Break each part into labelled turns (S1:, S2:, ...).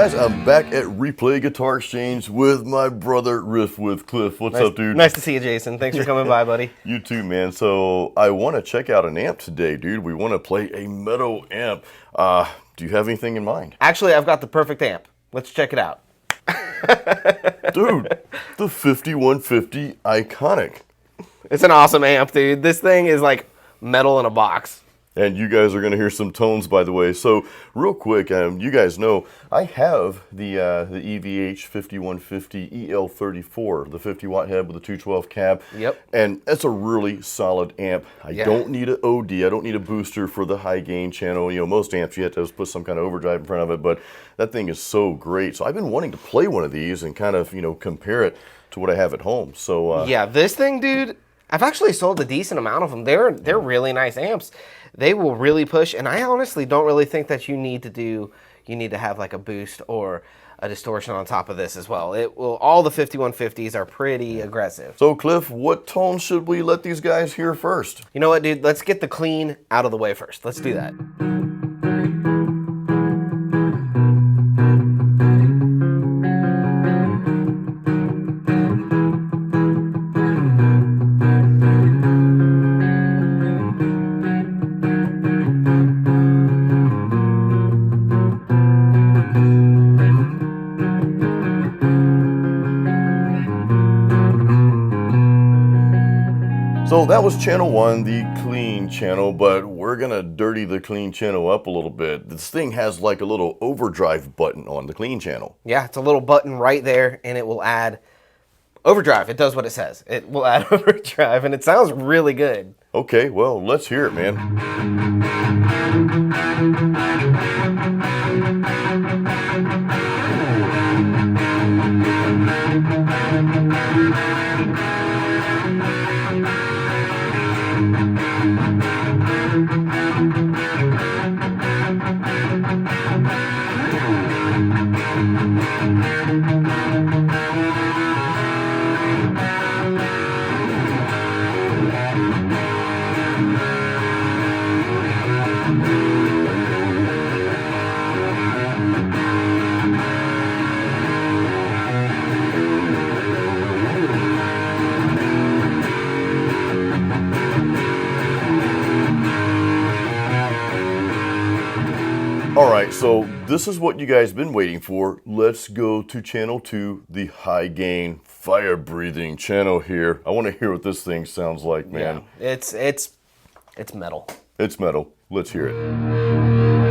S1: guys? I'm back at Replay Guitar Exchange with my brother Riff with Cliff. What's up, dude?
S2: Nice to see you, Jason. Thanks for coming by, buddy.
S1: You too, man. So I want to check out an amp today, dude. We want to play a metal amp. Do you have anything in mind?
S2: Actually, I've got the perfect amp. Let's check it out.
S1: Dude, the 5150 Iconic.
S2: It's an awesome amp, dude. This thing is like metal in a box.
S1: And you guys are going to hear some tones, by the way. So, real quick, you guys know I have the EVH 5150 EL34, the 50-watt head with a 212 cab.
S2: Yep.
S1: And that's a really solid amp. I don't need an OD. I don't need a booster for the high gain channel. You know, most amps you have to put some kind of overdrive in front of it, but that thing is so great. So, I've been wanting to play one of these and kind of, you know, compare it to what I have at home. So,
S2: yeah, this thing, dude, I've actually sold a decent amount of them. They're really nice amps. They will really push, and I honestly don't really think that you need to have like a boost or a distortion on top of this as well. All the 5150s are pretty aggressive.
S1: So Cliff, what tone should we let these guys hear first?
S2: You know what, dude? Let's get the clean out of the way first. Let's do that.
S1: So that was channel 1, the clean channel, but we're gonna dirty the clean channel up a little bit. This thing has like a little overdrive button on the clean channel.
S2: Yeah, it's a little button right there, and it will add overdrive. It does what it says. It will add overdrive, and it sounds really good.
S1: Okay, well, let's hear it, man. All right, so this is what you guys been waiting for. Let's go to channel 2, the high gain, fire breathing channel here. I want to hear what this thing sounds like, man.
S2: Yeah, it's metal.
S1: It's metal. Let's hear it.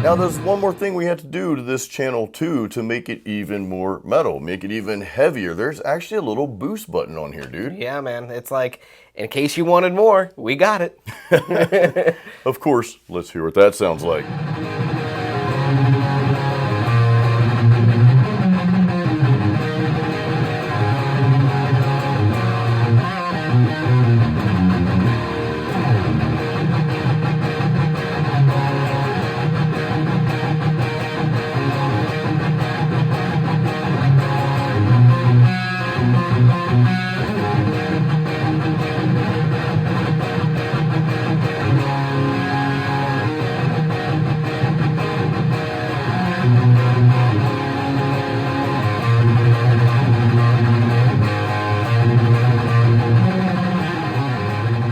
S1: Now there's one more thing we had to do to this channel 2 to make it even more metal, make it even heavier. There's actually a little boost button on here, dude.
S2: Yeah, man. It's like, in case you wanted more, we got it.
S1: Of course, let's hear what that sounds like.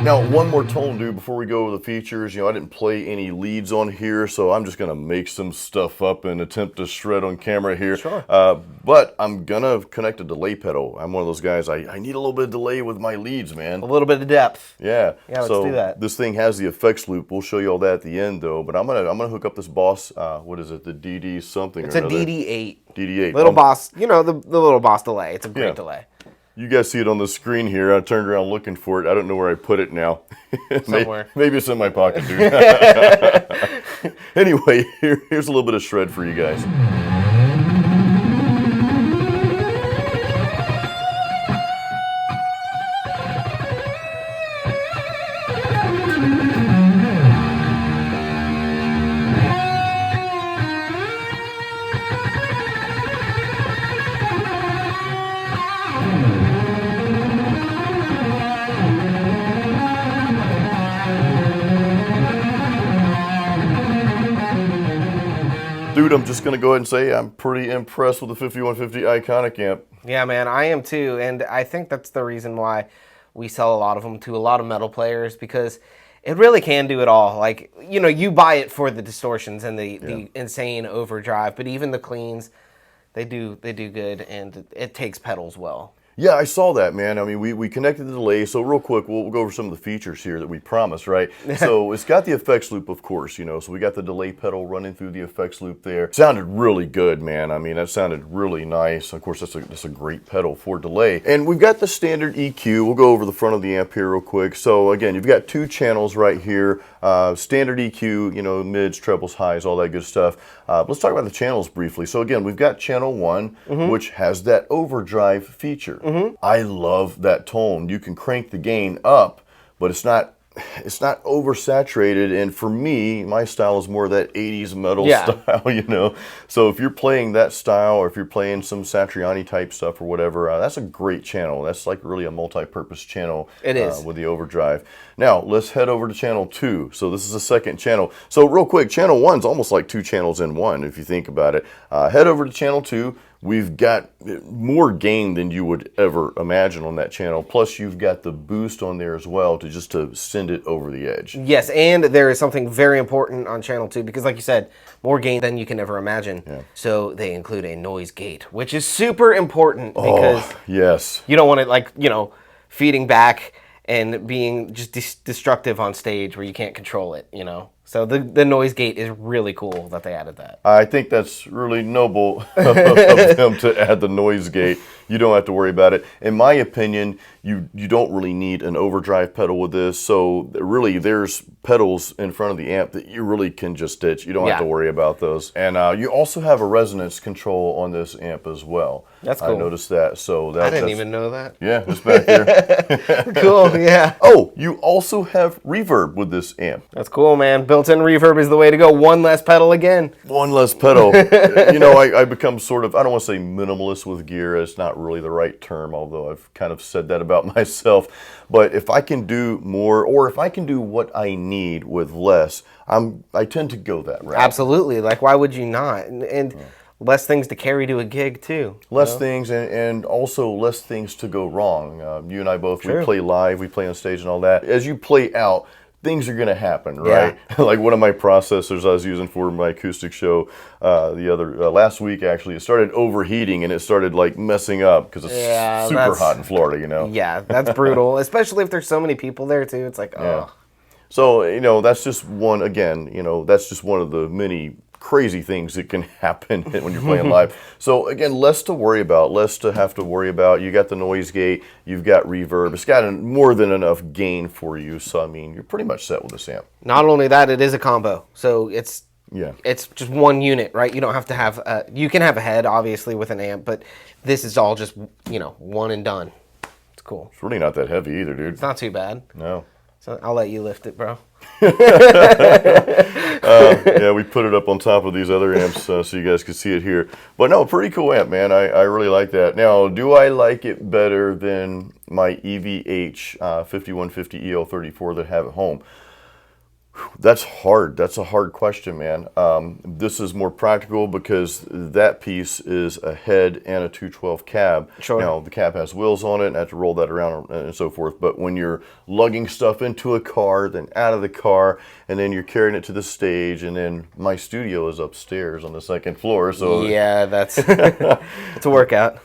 S1: Now, one more tone, dude, before we go over the features. I didn't play any leads on here, so I'm just going to make some stuff up and attempt to shred on camera here.
S2: Sure.
S1: But I'm going to connect a delay pedal. I'm one of those guys, I need a little bit of delay with my leads, man.
S2: A little bit of depth.
S1: Yeah.
S2: Yeah, let's do that.
S1: This thing has the effects loop. We'll show you all that at the end, though. But I'm gonna hook up this Boss, what is it, the DD something
S2: It's
S1: or
S2: a
S1: another.
S2: DD8.
S1: DD8.
S2: Little Boss, the little Boss delay. It's a great delay.
S1: You guys see it on the screen here. I turned around looking for it. I don't know where I put it now.
S2: Somewhere.
S1: Maybe it's in my pocket, dude. Anyway, here's a little bit of shred for you guys. Dude, I'm just going to go ahead and say I'm pretty impressed with the 5150 Iconic amp.
S2: Yeah, man, I am too. And I think that's the reason why we sell a lot of them to a lot of metal players, because it really can do it all. Like, you buy it for the distortions and the insane overdrive, but even the cleans, they do good, and it takes pedals well.
S1: Yeah, I saw that, man. I mean, we connected the delay. So real quick, we'll go over some of the features here that we promised, right? So it's got the effects loop, of course, So we got the delay pedal running through the effects loop there. Sounded really good, man. I mean, that sounded really nice. Of course, that's a great pedal for delay. And we've got the standard EQ. We'll go over the front of the amp here real quick. So again, you've got 2 channels right here. Standard EQ, mids, trebles, highs, all that good stuff. Let's talk about the channels briefly. So again, we've got channel 1, which has that overdrive feature. I love that tone. You can crank the gain up, but it's not oversaturated, and for me, my style is more that 80s metal style, So if you're playing that style, or if you're playing some Satriani type stuff or whatever, that's a great channel. That's like really a multi-purpose channel.
S2: It is.
S1: With the overdrive. Now, let's head over to channel 2. So this is the second channel. So real quick, channel 1's almost like 2 channels in one, if you think about it. Head over to channel 2. We've got more gain than you would ever imagine on that channel. Plus, you've got the boost on there as well to send it over the edge.
S2: Yes, and there is something very important on channel 2, because like you said, more gain than you can ever imagine. Yeah. So they include a noise gate, which is super important because
S1: yes,
S2: you don't want it feeding back and being just destructive on stage where you can't control it, So the noise gate is really cool that they added that.
S1: I think that's really noble of them to add the noise gate. You don't have to worry about it. In my opinion, you don't really need an overdrive pedal with this. So really, there's pedals in front of the amp that you really can just stitch. You don't have to worry about those. And you also have a resonance control on this amp as well.
S2: That's cool.
S1: I noticed that. So
S2: I didn't even know that.
S1: Yeah, it's back there.
S2: Cool, yeah.
S1: Oh, you also have reverb with this amp.
S2: That's cool, man. Built-in reverb is the way to go. One less pedal again.
S1: One less pedal. I become sort of, I don't want to say minimalist with gear. It's not really the right term, although I've kind of said that about myself. But if I can do more, or if I can do what I need with less, I tend to go that route.
S2: Absolutely. Like, why would you not? And less things to carry to a gig, too.
S1: Less things, and also less things to go wrong. You and I both, we play live, we play on stage and all that. As you play out, things are going to happen, right? Yeah. Like one of my processors I was using for my acoustic show last week, actually, it started overheating and it started like messing up because it's super hot in Florida,
S2: Yeah, that's brutal, especially if there's so many people there too. It's like, oh.
S1: So, that's just one, again, that's just one of the many crazy things that can happen when you're playing live. So again, less to worry about, less to have to worry about. You got the noise gate, you've got reverb. It's got more than enough gain for you. So I mean, you're pretty much set with this amp.
S2: Not only that, it is a combo. So it's just one unit, right? You don't have to have you can have a head obviously with an amp, but this is all just one and done. It's cool.
S1: It's really not that heavy either, dude.
S2: It's not too bad.
S1: No.
S2: So I'll let you lift it, bro.
S1: Yeah, we put it up on top of these other amps so you guys can see it here. But no, pretty cool amp, man. I really like that. Now, do I like it better than my EVH 5150 EL34 that I have at home? That's hard. That's a hard question, man. This is more practical because that piece is a head and a 212 cab.
S2: Sure.
S1: Now, the cab has wheels on it and I have to roll that around and so forth. But when you're lugging stuff into a car, then out of the car, and then you're carrying it to the stage, and then my studio is upstairs on the second floor. So
S2: yeah, that's it's a workout.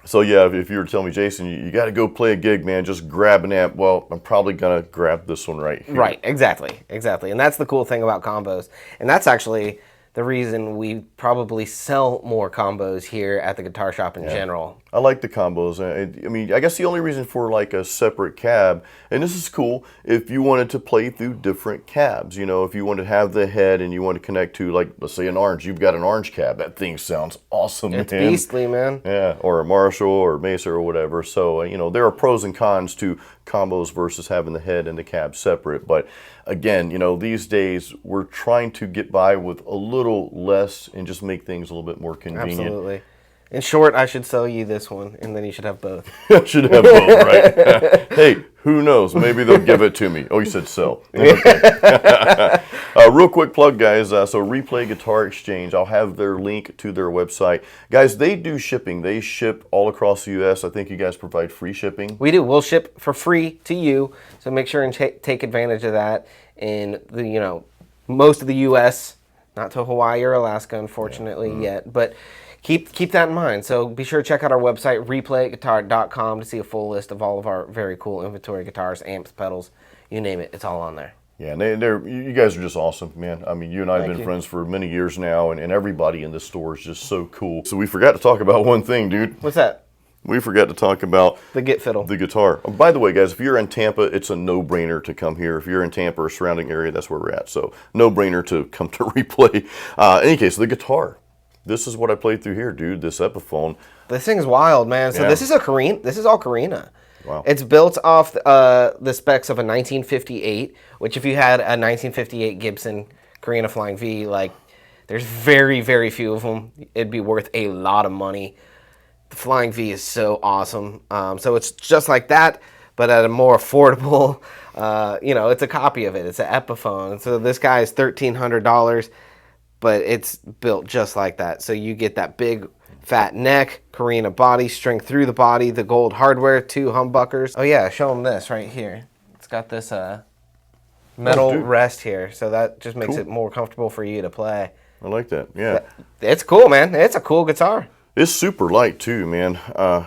S1: So yeah, if you were to tell me, Jason, you got to go play a gig, man, just grab an amp. Well, I'm probably gonna grab this one right here.
S2: Right, exactly. And that's the cool thing about combos. And that's actually the reason we probably sell more combos here at the guitar shop in general.
S1: I like the combos. I mean, I guess the only reason for like a separate cab, and this is cool, if you wanted to play through different cabs, you know, if you want to have the head and you want to connect to, like, let's say an orange, you've got an orange cab. That thing sounds awesome,
S2: It's
S1: man.
S2: beastly, man.
S1: Yeah, or a Marshall or Mesa or whatever. So, you know, there are pros and cons to combos versus having the head and the cab separate. But again, you know, these days we're trying to get by with a little less and just make things a little bit more convenient.
S2: Absolutely. In short, I should sell you this one, and then you should have both.
S1: I should have both, right? Hey, who knows? Maybe they'll give it to me. Oh, you said sell. Okay. Real quick plug, guys. So Replay Guitar Exchange, I'll have their link to their website. Guys, they do shipping. They ship all across the U.S. I think you guys provide free shipping.
S2: We do. We'll ship for free to you, so make sure and take advantage of that in the, you know, most of the U.S., not to Hawaii or Alaska, unfortunately, yet, but keep that in mind. So be sure to check out our website, replayguitar.com, to see a full list of all of our very cool inventory guitars, amps, pedals, you name it. It's all on there.
S1: Yeah, and you guys are just awesome, man. I mean, you and I have been friends for many years now, and everybody in this store is just so cool. So we forgot to talk about one thing, dude.
S2: What's that?
S1: We forgot to talk about
S2: the Git Fiddle.
S1: The guitar. Oh, by the way, guys, if you're in Tampa, it's a no-brainer to come here. If you're in Tampa or surrounding area, that's where we're at. So no-brainer to come to Replay. In any case, the guitar. This is what I played through here, dude. This Epiphone.
S2: This thing's wild, man. So this is a Carina. This is all Carina.
S1: Wow.
S2: It's built off the specs of a 1958, which if you had a 1958 Gibson Carina Flying V, like, there's very, very few of them. It'd be worth a lot of money. The Flying V is so awesome. So it's just like that, but at a more affordable, you know, it's a copy of it. It's an Epiphone. So this guy is $1,300, but it's built just like that. So you get that big fat neck, Carina body, string through the body, the gold hardware, 2 humbuckers. Oh yeah, show them this right here. It's got this metal rest here, so that just makes it more comfortable for you to play.
S1: I like that, yeah.
S2: It's cool, man. It's a cool guitar.
S1: It's super light too, man.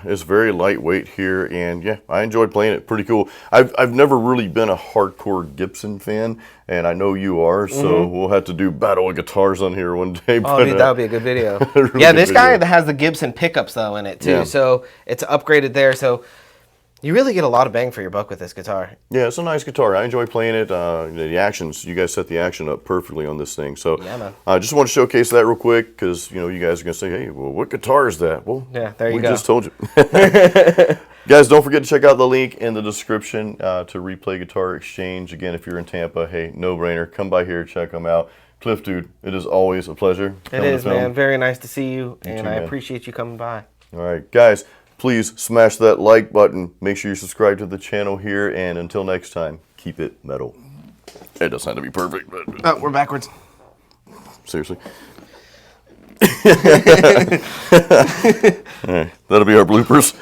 S1: It's very lightweight here, and yeah, I enjoyed playing it. Pretty cool. I've never really been a hardcore Gibson fan, and I know you are, so we'll have to do Battle of Guitars on here one day.
S2: Oh, dude, that would be a good video. Really yeah, this guy has the Gibson pickups though in it too, so it's upgraded there. So you really get a lot of bang for your buck with this guitar.
S1: Yeah, it's a nice guitar. I enjoy playing it. The actions, you guys set the action up perfectly on this thing. So
S2: yeah, man.
S1: I just want to showcase that real quick because, you know, you guys are going to say, hey, well, what guitar is that? Well,
S2: yeah, there you go.
S1: We just told you. Guys, don't forget to check out the link in the description to Replay Guitar Exchange. Again, if you're in Tampa, hey, no-brainer. Come by here, check them out. Cliff, dude, it is always a pleasure.
S2: It is, man. Very nice to see you, and I
S1: man.
S2: appreciate you coming by.
S1: All right, guys. Please smash that like button. Make sure you subscribe to the channel here. And until next time, keep it metal. It doesn't have to be perfect, but...
S2: Oh, we're backwards.
S1: Seriously. All right, that'll be our bloopers.